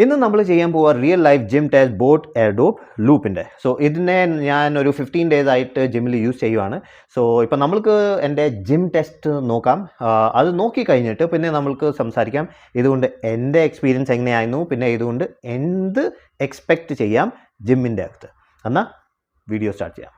ഇന്ന് നമ്മൾ ചെയ്യാൻ പോവുക real life gym test Boat Airdopes ലൂപ്പിൻ്റെ. സോ ഇതിനെ ഞാൻ ഒരു 15 days ആയിട്ട് ജിമ്മിൽ യൂസ് ചെയ്യുവാണ്. സോ ഇപ്പം നമ്മൾക്ക് എൻ്റെ ജിം ടെസ്റ്റ് നോക്കാം. അത് നോക്കി കഴിഞ്ഞിട്ട് പിന്നെ നമ്മൾക്ക് സംസാരിക്കാം ഇതുകൊണ്ട് എൻ്റെ എക്സ്പീരിയൻസ് എങ്ങനെയായിരുന്നു, പിന്നെ ഇതുകൊണ്ട് എന്ത് എക്സ്പെക്റ്റ് ചെയ്യാം ജിമ്മിൻ്റെ അകത്ത്. എന്നാൽ വീഡിയോ സ്റ്റാർട്ട് ചെയ്യാം.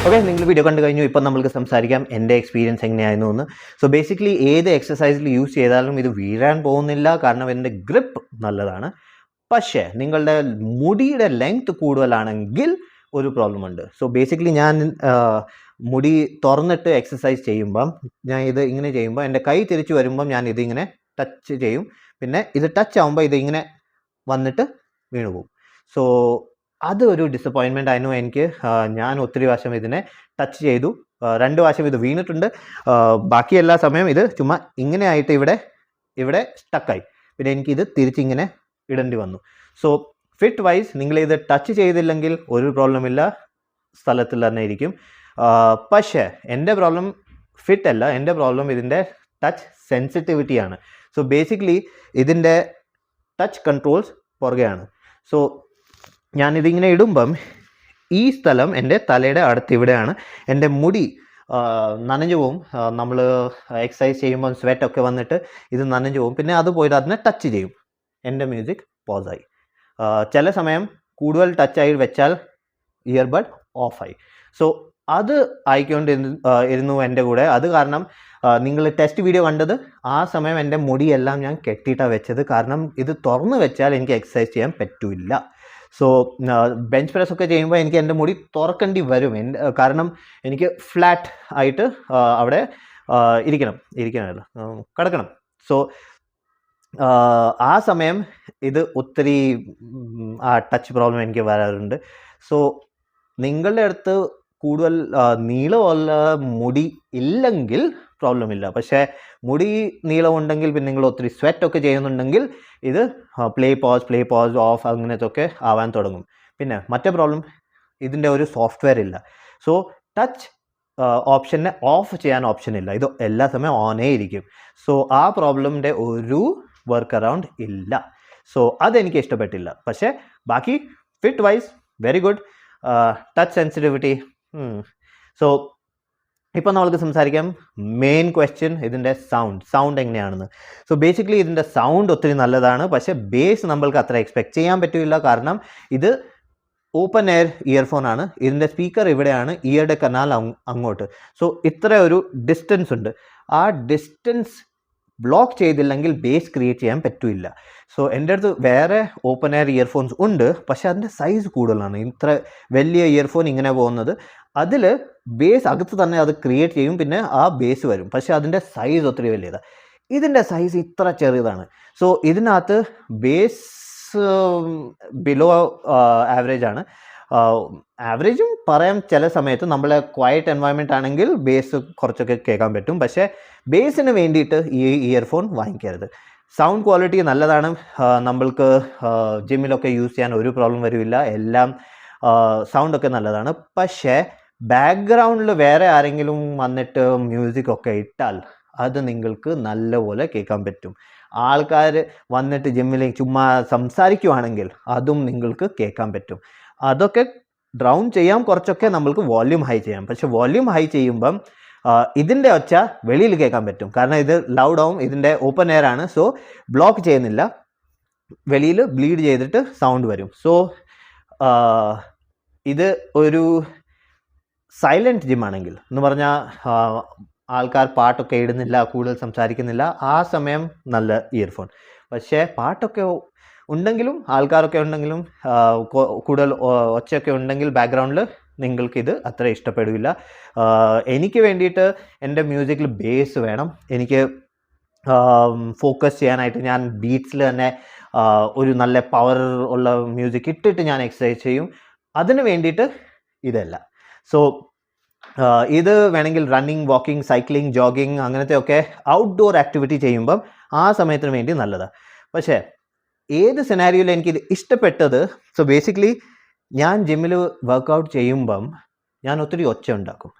ഓക്കെ, നിങ്ങൾ വീഡിയോ കണ്ടു കഴിഞ്ഞു. ഇപ്പം നമ്മൾക്ക് സംസാരിക്കാം എൻ്റെ എക്സ്പീരിയൻസ് എങ്ങനെയായിരുന്നു എന്ന്. സോ ബേസിക്കലി ഏത് എക്സസൈസിൽ യൂസ് ചെയ്താലും ഇത് വീഴാൻ പോകുന്നില്ല, കാരണം എൻ്റെ ഗ്രിപ്പ് നല്ലതാണ്. പക്ഷേ നിങ്ങളുടെ മുടിയുടെ ലെങ്ത് കൂടുതലാണെങ്കിൽ ഒരു പ്രോബ്ലം ഉണ്ട്. സോ ബേസിക്കലി ഞാൻ മുടി തുറന്നിട്ട് എക്സസൈസ് ചെയ്യുമ്പം ഞാൻ ഇത് ഇങ്ങനെ ചെയ്യുമ്പോൾ എൻ്റെ കൈ തിരിച്ചു വരുമ്പം ഞാൻ ഇതിങ്ങനെ ടച്ച് ചെയ്യും. പിന്നെ ഇത് ടച്ച് ആകുമ്പോൾ ഇതിങ്ങനെ വന്നിട്ട് വീണു പോകും. സോ അത് ഒരു ഡിസപ്പോയിൻമെൻ്റ് ആയിരുന്നു എനിക്ക്. ഞാൻ ഒത്തിരി പ്രാവശ്യം ഇതിനെ ടച്ച് ചെയ്തു, 2 പ്രാവശ്യം ഇത് വീണിട്ടുണ്ട്. ബാക്കി എല്ലാ സമയം ഇത് ചുമ്മാ ഇങ്ങനെ ആയിട്ട് ഇവിടെ സ്റ്റക്കായി. പിന്നെ എനിക്കിത് തിരിച്ചിങ്ങനെ ഇടേണ്ടി വന്നു. സോ ഫിറ്റ് വൈസ് നിങ്ങളിത് ടച്ച് ചെയ്തില്ലെങ്കിൽ ഒരു പ്രോബ്ലം ഇല്ല, സ്ഥലത്തിൽ തന്നെ ഇരിക്കും. പക്ഷേ എൻ്റെ പ്രോബ്ലം ഫിറ്റ് അല്ല, എൻ്റെ പ്രോബ്ലം ഇതിൻ്റെ ടച്ച് സെൻസിറ്റിവിറ്റിയാണ്. സോ ബേസിക്കലി ഇതിൻ്റെ ടച്ച് കൺട്രോൾസ് പുറകെയാണ്. സോ ഞാനിതിങ്ങനെ ഇടുമ്പം ഈ സ്ഥലം എൻ്റെ തലയുടെ അടുത്തിവിടെയാണ്. എൻ്റെ മുടി നനഞ്ഞു പോവും. നമ്മൾ എക്സസൈസ് ചെയ്യുമ്പം സ്വെറ്റൊക്കെ വന്നിട്ട് ഇത് നനഞ്ഞു പോവും. പിന്നെ അത് പോയിട്ട് അതിനെ ടച്ച് ചെയ്യും. എൻ്റെ മ്യൂസിക് പോസായി. ചില സമയം കൂടുതൽ ടച്ചായി വെച്ചാൽ ഇയർബഡ് ഓഫായി. സോ അത് ആയിക്കൊണ്ടിരുന്നു എൻ്റെ കൂടെ. അത് കാരണം നിങ്ങൾ ടെസ്റ്റ് വീഡിയോ കണ്ടത് ആ സമയം എൻ്റെ മുടിയെല്ലാം ഞാൻ കെട്ടിയിട്ടാണ് വെച്ചത്. കാരണം ഇത് തുറന്ന് വെച്ചാൽ എനിക്ക് എക്സസൈസ് ചെയ്യാൻ പറ്റില്ല. സോ ബെഞ്ച് പ്രസ് ഒക്കെ ചെയ്യുമ്പോൾ എനിക്ക് എൻ്റെ മുടി തുറക്കേണ്ടി വരും. കാരണം എനിക്ക് ഫ്ലാറ്റ് ആയിട്ട് അവിടെ കിടക്കണം. സോ ആ സമയം ഇത് ഒത്തിരി ആ ടച്ച് പ്രോബ്ലം എനിക്ക് വരാറുണ്ട്. സോ നിങ്ങളുടെ അടുത്ത് കൂടുതൽ നീളമുള്ള മുടി ഇല്ലെങ്കിൽ പ്രോബ്ലം ഇല്ല. പക്ഷേ മുടി നീളമുണ്ടെങ്കിൽ പിന്നെ നിങ്ങൾ ഒത്തിരി സ്വെറ്റൊക്കെ ചെയ്യുന്നുണ്ടെങ്കിൽ ഇത് പ്ലേ പോസ് ഓഫ് അങ്ങനത്തൊക്കെ ആവാൻ തുടങ്ങും. പിന്നെ മറ്റേ പ്രോബ്ലം, ഇതിൻ്റെ ഒരു സോഫ്റ്റ്വെയർ ഇല്ല. സോ ടച്ച് ഓപ്ഷനെ ഓഫ് ചെയ്യാൻ ഓപ്ഷൻ ഇല്ല, ഇത് എല്ലാ സമയം ഓണേ ഇരിക്കും. സോ ആ പ്രോബ്ലമിൻ്റെ ഒരു വർക്ക് അറൗണ്ട് ഇല്ല. സോ അതെനിക്ക് ഇഷ്ടപ്പെട്ടില്ല. പക്ഷേ ബാക്കി fit wise very good. Touch sensitivity. So ഇപ്പം നമ്മൾക്ക് സംസാരിക്കാം മെയിൻ ക്വസ്റ്റ്യൻ, ഇതിൻ്റെ സൗണ്ട് എങ്ങനെയാണെന്ന്. സോ ബേസിക്കലി ഇതിൻ്റെ സൗണ്ട് ഒത്തിരി നല്ലതാണ്. പക്ഷേ ബേസ് നമ്മൾക്ക് അത്ര എക്സ്പെക്റ്റ് ചെയ്യാൻ പറ്റില്ല, കാരണം ഇത് ഓപ്പൺ എയർ ഇയർഫോൺ ആണ്. ഇതിൻ്റെ സ്പീക്കർ ഇവിടെയാണ്, ഇയറുടെ കനാൽ അങ്ങോട്ട്. സോ ഇത്ര ഒരു ഡിസ്റ്റൻസ് ഉണ്ട്. ആ ഡിസ്റ്റൻസ് ബ്ലോക്ക് ചെയ്തില്ലെങ്കിൽ ബേസ് ക്രിയേറ്റ് ചെയ്യാൻ പറ്റില്ല. സോ എൻ്റെ അടുത്ത് വേറെ ഓപ്പൺ എയർ ഇയർഫോൺസ് ഉണ്ട്, പക്ഷേ അതിൻ്റെ സൈസ് കൂടുതലാണ്. ഇത്ര വലിയ ഇയർഫോൺ ഇങ്ങനെ പോകുന്നത്, അതിൽ ബേസ് അകത്ത് തന്നെ അത് ക്രിയേറ്റ് ചെയ്യും, പിന്നെ ആ ബേസ് വരും. പക്ഷേ അതിൻ്റെ സൈസ് ഒത്തിരി വലിയതാണ്. ഇതിൻ്റെ സൈസ് ഇത്ര ചെറിയതാണ്. സോ ഇതിനകത്ത് ബേസ് ബിലോ ആവറേജ് ആണ്. ആവറേജും പറയാം. ചില സമയത്ത് നമ്മളെ ക്വയറ്റ് എൻവയൺമെൻറ്റ് ആണെങ്കിൽ ബേസ് കുറച്ചൊക്കെ കേൾക്കാൻ പറ്റും. പക്ഷേ ബേസിന് വേണ്ടിയിട്ട് ഈ ഇയർഫോൺ വാങ്ങിക്കരുത്. സൗണ്ട് ക്വാളിറ്റി നല്ലതാണ്, നമ്മൾക്ക് ജിമ്മിലൊക്കെ യൂസ് ചെയ്യാൻ ഒരു പ്രോബ്ലം വരില്ല. എല്ലാം സൗണ്ടൊക്കെ നല്ലതാണ്. പക്ഷേ ബാക്ക്ഗ്രൗണ്ടിൽ വേറെ ആരെങ്കിലും വന്നിട്ട് മ്യൂസിക് ഒക്കെ ഇട്ടാൽ അത് നിങ്ങൾക്ക് നല്ലപോലെ കേൾക്കാൻ പറ്റും. ആൾക്കാർ വന്നിട്ട് ജിമ്മിൽ ചുമ്മാ സംസാരിക്കുവാണെങ്കിൽ അതും നിങ്ങൾക്ക് കേൾക്കാൻ പറ്റും. അതൊക്കെ ഡൗൺ ചെയ്യാം, കുറച്ചൊക്കെ നമ്മൾക്ക് വോല്യൂം ഹൈ ചെയ്യാം. പക്ഷെ വോല്യൂം ഹൈ ചെയ്യുമ്പം ഇതിൻ്റെ ഒച്ച വെളിയിൽ കേൾക്കാൻ പറ്റും, കാരണം ഇത് ലൗഡ് ആവും. ഇതിൻ്റെ ഓപ്പൺ എയർ ആണ്, സോ ബ്ലോക്ക് ചെയ്യുന്നില്ല, വെളിയിൽ ബ്ലീഡ് ചെയ്തിട്ട് സൗണ്ട് വരും. സോ ഇത് ഒരു സൈലൻറ്റ് ജിമ്മാണെങ്കിൽ എന്ന് പറഞ്ഞാൽ ആൾക്കാർ പാട്ടൊക്കെ ഇടുന്നില്ല, കൂടുതൽ സംസാരിക്കുന്നില്ല, ആ സമയം നല്ല ഇയർഫോൺ. പക്ഷേ പാട്ടൊക്കെ ഉണ്ടെങ്കിലും ആൾക്കാരൊക്കെ ഉണ്ടെങ്കിലും കൂടുതൽ ഒച്ചയൊക്കെ ഉണ്ടെങ്കിൽ ബാക്ക്ഗ്രൗണ്ടിൽ നിങ്ങൾക്കിത് അത്ര ഇഷ്ടപ്പെടില്ല. എനിക്ക് വേണ്ടിയിട്ട് എൻ്റെ മ്യൂസിക്കിൽ ബേസ് വേണം. എനിക്ക് ഫോക്കസ് ചെയ്യാനായിട്ട് ഞാൻ ബീറ്റ്സിൽ തന്നെ ഒരു നല്ല പവർ ഉള്ള മ്യൂസിക് ഇട്ടിട്ട് ഞാൻ എക്സസൈസ് ചെയ്യും. അതിന് വേണ്ടിയിട്ട് ഇതല്ല. സോ ഇത് വേണമെങ്കിൽ റണ്ണിങ്, വാക്കിംഗ്, സൈക്ലിംഗ്, ജോഗിങ് അങ്ങനത്തെ ഒക്കെ ഔട്ട്ഡോർ ആക്ടിവിറ്റി ചെയ്യുമ്പം ആ സമയത്തിന് വേണ്ടി നല്ലതാണ്. പക്ഷേ ഏത് സിനാരിയോയിൽ എനിക്കിത് ഇഷ്ടപ്പെട്ടത്, സോ ബേസിക്കലി ഞാൻ ജിമ്മിൽ വർക്കൗട്ട് ചെയ്യുമ്പം ഞാൻ ഒത്തിരി ഒച്ച ഉണ്ടാക്കും.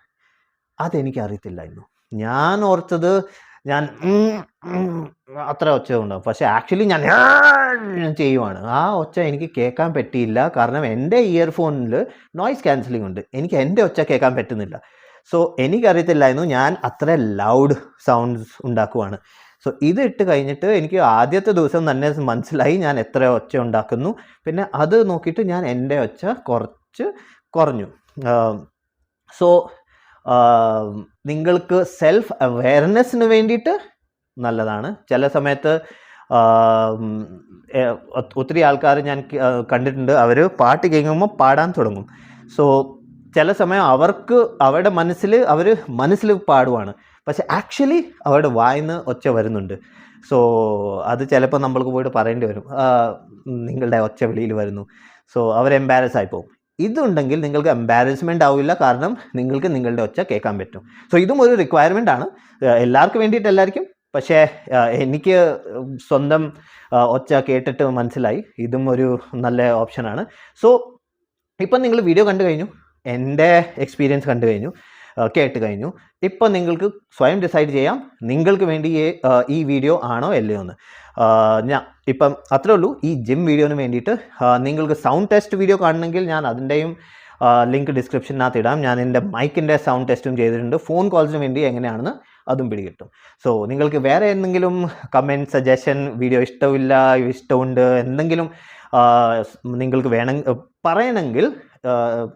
അതെനിക്ക് അറിയത്തില്ലായിരുന്നു. ഞാൻ ഓർത്തത് ഞാൻ അത്ര ഒച്ച ഉണ്ടാവും, പക്ഷേ ആക്ച്വലി ഞാൻ ചെയ്യുവാണ്. ആ ഒച്ച എനിക്ക് കേൾക്കാൻ പറ്റിയില്ല. കാരണം എൻ്റെ ഇയർഫോണിൽ നോയ്സ് ക്യാൻസലിംഗ് ഉണ്ട്. എനിക്ക് എൻ്റെ ഒച്ച കേൾക്കാൻ പറ്റുന്നില്ല. സോ എനിക്കറിയത്തില്ലായിരുന്നു ഞാൻ അത്ര ലൗഡ് സൗണ്ട്സ് ഉണ്ടാക്കുവാണ്. സോ ഇത് ഇട്ട് കഴിഞ്ഞിട്ട് എനിക്ക് ആദ്യത്തെ ദിവസം തന്നെ മനസ്സിലായി ഞാൻ എത്ര ഒച്ച ഉണ്ടാക്കുന്നു. പിന്നെ അത് നോക്കിയിട്ട് ഞാൻ എൻ്റെ ഒച്ച കുറഞ്ഞു. സോ നിങ്ങൾക്ക് സെൽഫ് അവെയർനെസ്സിന് വേണ്ടിയിട്ട് നല്ലതാണ്. ചില സമയത്ത് ഒത്തിരി ആൾക്കാർ ഞാൻ കണ്ടിട്ടുണ്ട്, അവർ പാട്ട് കേൾക്കുമ്പോൾ പാടാൻ തുടങ്ങും. സോ ചില സമയം അവർക്ക് അവരുടെ മനസ്സിൽ പാടുവാണ്, പക്ഷെ ആക്ച്വലി അവരുടെ വായിന്ന് ഒച്ച വരുന്നുണ്ട്. സോ അത് ചിലപ്പോൾ നമ്മൾക്ക് പോയിട്ട് പറയേണ്ടി വരും, നിങ്ങളുടെ ഒച്ച വെളിയിൽ വരുന്നു. സോ അവർ എംബാരസ് ആയി പോകും. ഇതുണ്ടെങ്കിൽ നിങ്ങൾക്ക് എംബാരസ്മെൻ്റ് ആവില്ല, കാരണം നിങ്ങൾക്ക് നിങ്ങളുടെ ഒച്ച കേൾക്കാൻ പറ്റും. സോ ഇതും ഒരു റിക്വയർമെൻ്റ് ആണ്, എല്ലാവർക്കും വേണ്ടിയിട്ടല്ലായിരിക്കും. പക്ഷേ എനിക്ക് സ്വന്തം ഒച്ച കേട്ടിട്ട് മനസ്സിലായി ഇതും ഒരു നല്ല ഓപ്ഷനാണ്. സോ ഇപ്പം നിങ്ങൾ വീഡിയോ കണ്ടു കഴിഞ്ഞു, എൻ്റെ എക്സ്പീരിയൻസ് കണ്ടു കഴിഞ്ഞു, കേട്ട് കഴിഞ്ഞു. ഇപ്പം നിങ്ങൾക്ക് സ്വയം ഡിസൈഡ് ചെയ്യാം നിങ്ങൾക്ക് വേണ്ടി ഈ വീഡിയോ ആണോ അല്ലയോ എന്ന്. ഞാൻ ഇപ്പം അത്രേ ഉള്ളൂ. ഈ ജിം വീഡിയോന് വേണ്ടിയിട്ട് നിങ്ങൾക്ക് സൗണ്ട് ടെസ്റ്റ് വീഡിയോ കാണണമെങ്കിൽ ഞാൻ അതിൻ്റെയും ലിങ്ക് ഡിസ്ക്രിപ്ഷനകത്ത് ഇടാം. ഞാൻ എൻ്റെ മൈക്കിൻ്റെ സൗണ്ട് ടെസ്റ്റും ചെയ്തിട്ടുണ്ട്. ഫോൺ കോൾസിന് വേണ്ടി എങ്ങനെയാണെന്ന് അതും പിടികിട്ടും. സോ നിങ്ങൾക്ക് വേറെ എന്തെങ്കിലും കമൻറ്റ്, സജഷൻ, വീഡിയോ ഇഷ്ടമുണ്ട് എന്തെങ്കിലും നിങ്ങൾക്ക് പറയണമെങ്കിൽ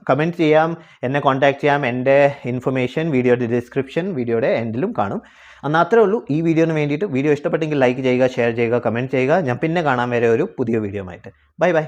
കമൻറ്റ് ചെയ്യാം, എന്നെ കോൺടാക്റ്റ് ചെയ്യാം. എൻ്റെ ഇൻഫർമേഷൻ വീഡിയോയുടെ ഡിസ്ക്രിപ്ഷൻ, വീഡിയോയുടെ എൻഡിലും കാണും. എന്നാൽ അത്രേ ഉള്ളൂ ഈ വീഡിയോന് വേണ്ടിയിട്ട്. വീഡിയോ ഇഷ്ടപ്പെട്ടെങ്കിൽ ലൈക്ക് ചെയ്യുക, ഷെയർ ചെയ്യുക, കമൻറ്റ് ചെയ്യുക. ഞാൻ പിന്നെ കാണാൻ വരെ ഒരു പുതിയ വീഡിയോ ആയിട്ട്. Bye bye.